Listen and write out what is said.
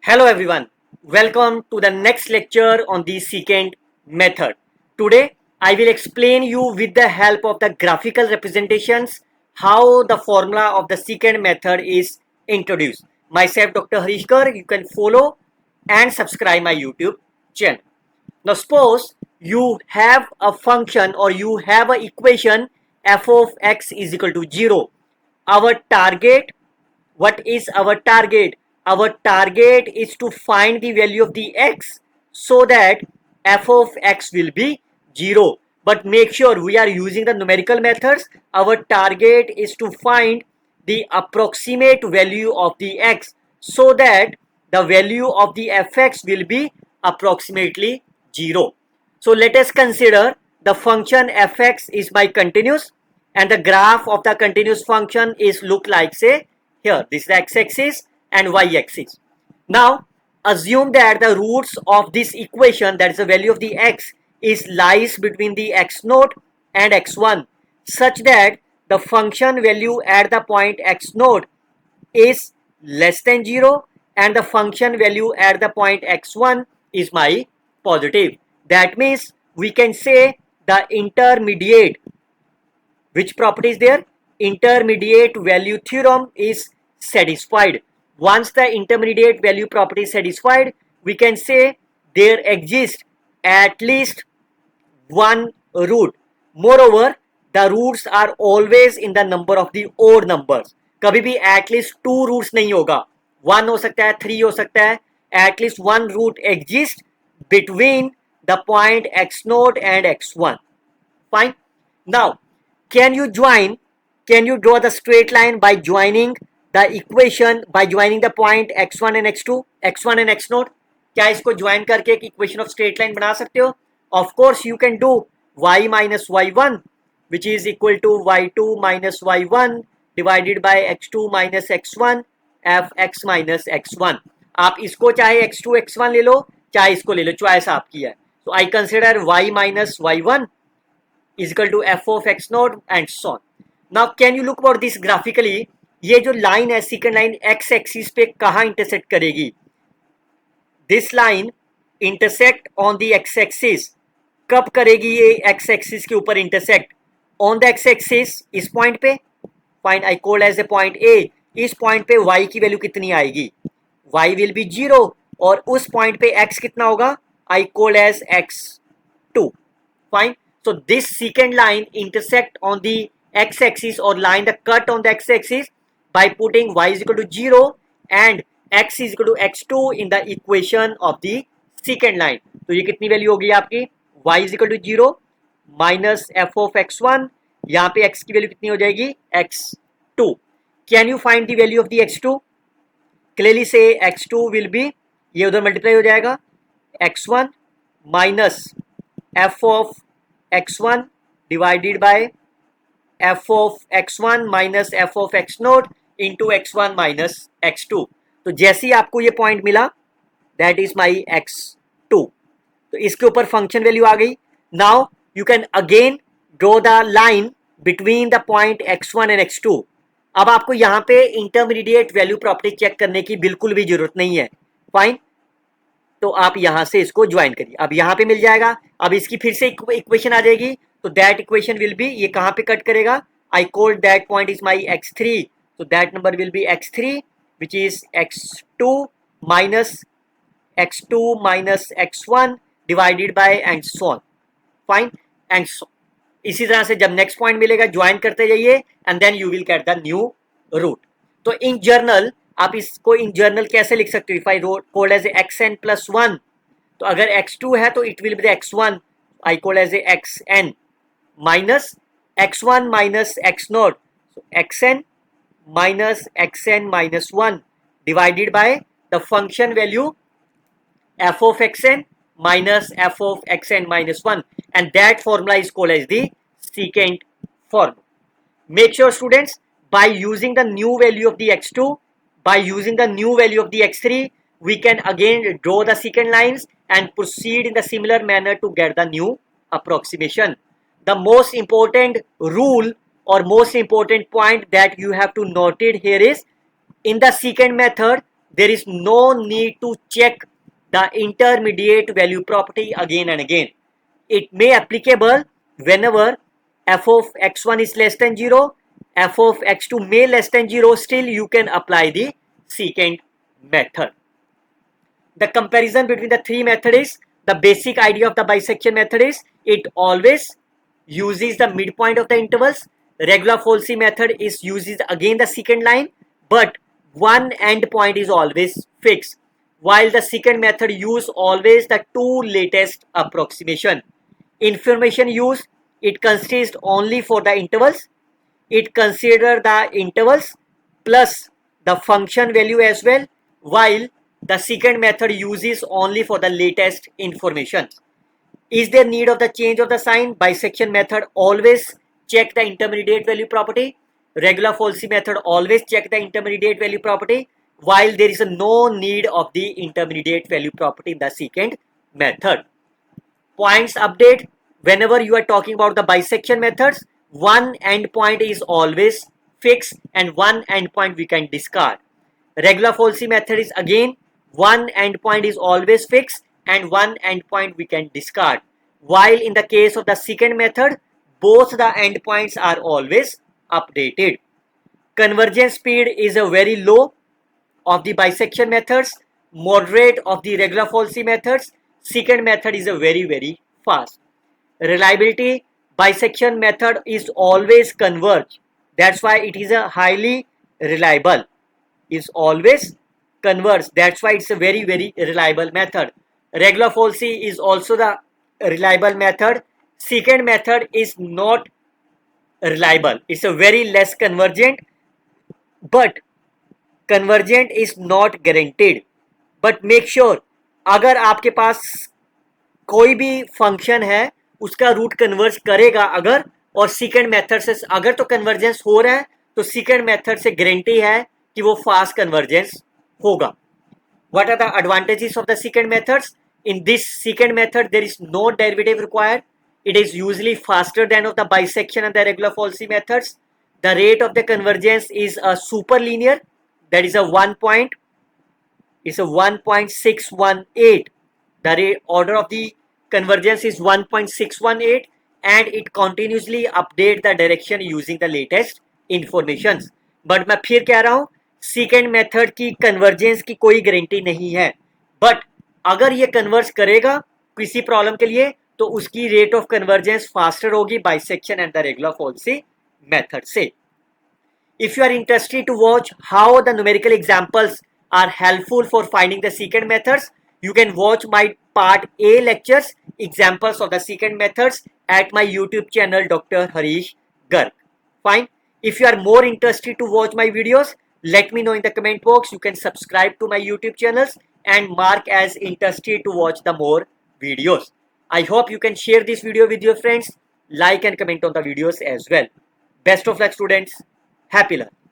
Hello everyone, welcome to the next lecture on the secant method. Today I will explain you with the help of the graphical representations how the formula of the secant method is introduced. Myself Dr. Harishkar, you can follow and subscribe my YouTube channel. Now suppose you have a function or you have an equation f of x is equal to 0. Our target, what is our target? Our target is to find the value of the x so that f of x will be 0. But make sure we are using the numerical methods. Our target is to find the approximate value of the x so that the value of the fx will be approximately 0. So let us consider the function fx is my continuous and the graph of the continuous function is look like, say, here this is the x-axis and y-axis. Now assume that the roots of this equation, that is the value of the x, is lies between the x0 and x1 such that the function value at the point x0 is less than 0 and the function value at the point x1 is my positive. That means we can say the intermediate, which property is there? Intermediate value theorem is satisfied. Once the intermediate value property is satisfied, we can say there exists at least one root. Moreover, the roots are always in the number of the odd numbers. कभी भी at least two roots नहीं होगा. One हो सकता है, three हो सकता है. At least one root exists between the point x0 and x1. Fine. Now, can you draw the straight line by joining the equation, by joining the point x1 and x2, x1 and x0? क्या इसको join करके एक equation of straight line बना सकते हो? Of course you can do y minus y1 which is equal to y2 minus y1 divided by x2 minus x1 fx minus x1. आप इसको चाहे x2 x1 ले लो, चाहे इसको ले लो, चॉइस आपकी है. So I consider y minus y1 is equal to f of x0 and so on. Now can you look about this graphically? ये जो लाइन है सेकंड लाइन x एक्सिस पे कहाँ इंटरसेक्ट करेगी? This line intersect on the x axis. कब करेगी ये x axis के ऊपर intersect? On the x axis इस पॉइंट पे. Find I call as a point A. इस पॉइंट पे y की वैल्यू कितनी आएगी? y विल बी 0 और उस पॉइंट पे x कितना होगा? I call as x2. Fine. So this secant line intersect on the x-axis or line the cut on the x-axis by putting y is equal to 0 and x is equal to x2 in the equation of the secant line. तो ये कितनी value होगी आपकी? y is equal to 0 minus f of x1. यहाँ पे x की value कितनी हो जाएगी? x2. Can you find the value of the x2? Clearly say x2 will be, ये उधर मल्टीप्लाई हो जाएगा, x1 minus f of x1 divided by f of x1 minus f of x0 into x1 minus x2. तो जैसे ही आपको ये point मिला, that is my x2. तो इसके ऊपर फंक्शन वैल्यू आ गई. Now you can again draw the line between the point x1 and x2. अब आपको यहाँ पे इंटरमीडिएट वैल्यू प्रॉपर्टी चेक करने की बिल्कुल भी जरूरत नहीं है. फाइन. तो आप यहां से इसको ज्वाइन करिए. अब यहां पे मिल जाएगा. अब इसकी फिर से इक्वेशन आ जाएगी. तो दैट इक्वेशन विल बी, ये कहां पे कट करेगा? I call that point is my x3. तो that number will be x3 which is x2 minus x1 divided by and so on. Fine. And so इसी तरह से जब नेक्स्ट पॉइंट मिलेगा ज्वाइन करते जाइए and then you will get the new root. तो in journal आप इसको इन जर्नल कैसे लिख सकते हो? If I call as xn plus 1, तो अगर x2 है तो it will be x1. I call as xn minus x1 minus x0. xn minus xn minus 1 divided by the function value f of xn minus f of xn minus 1, and that formula is called as the secant formula. Make sure students, by using the new value of the x2, by using the new value of the x3, we can again draw the secant lines and proceed in the similar manner to get the new approximation. The most important rule or most important point that you have to note it here is, in the secant method there is no need to check the intermediate value property again and again. It may applicable whenever f of x1 is less than 0, f of x2 may less than 0, still you can apply the secant method. The comparison between the three methods is, the basic idea of the bisection method is it always uses the midpoint of the intervals. Regula-Folcy method is uses again the secant line, but one end point is always fixed, while the secant method use always the two latest approximation. Information use, it consists only for the intervals. It consider the intervals plus the function value as well, while the secant method uses only for the latest information. Is there need of the change of the sign? Bisection method always check the intermediate value property. Regula-Folcy method always check the intermediate value property, while there is no need of the intermediate value property in the secant method. Points update, whenever you are talking about the bisection methods, one endpoint is always fixed and one endpoint we can discard. Regula-Folcy method is again one endpoint is always fixed and one endpoint we can discard, while in the case of the secant method both the endpoints are always updated. Convergence speed is a very low of the bisection methods, moderate of the Regula-Folcy methods. Secant method is a very fast. Reliability, bisection method is always converge, that's why it is a highly reliable, is always converge, that's why it's a very reliable method. Regula-Folcy is also the reliable method. Secant method is not reliable, it's a very less convergent, but convergent is not guaranteed. But make sure अगर आपके पास कोई भी function है उसका root converge करेगा अगर, और second method से अगर तो कन्वर्जेंस हो रहा है तो सेकंड मेथड से गारंटी है कि वो फास्ट कन्वर्जेंस होगा. What are the advantages of the secant methods? In this secant method there is no derivative required. It is usually faster than of the bisection and the Regula-Folcy methods. The rate of the convergence is a superlinear, that is a 1.618. The rate order of the convergence is 1.618 and it continuously update the direction using the latest information. But मैं फिर कह रहा हूँ second method की convergence की कोई guarantee नहीं है, बट अगर ये कन्वर्ज करेगा किसी प्रॉब्लम के लिए तो उसकी रेट ऑफ कन्वर्जेंस फास्टर होगी bisection and the Regula-Folcy method से. If you are interested to watch how the numerical examples are helpful for finding the secant methods, you can watch my part A lectures, examples of the secant methods at my YouTube channel Dr. Harish Garg. Fine. If you are more interested to watch my videos, let me know in the comment box. You can subscribe to my YouTube channels and mark as interested to watch the more videos. I hope you can share this video with your friends, like and comment on the videos as well. Best of luck students. Happy learning.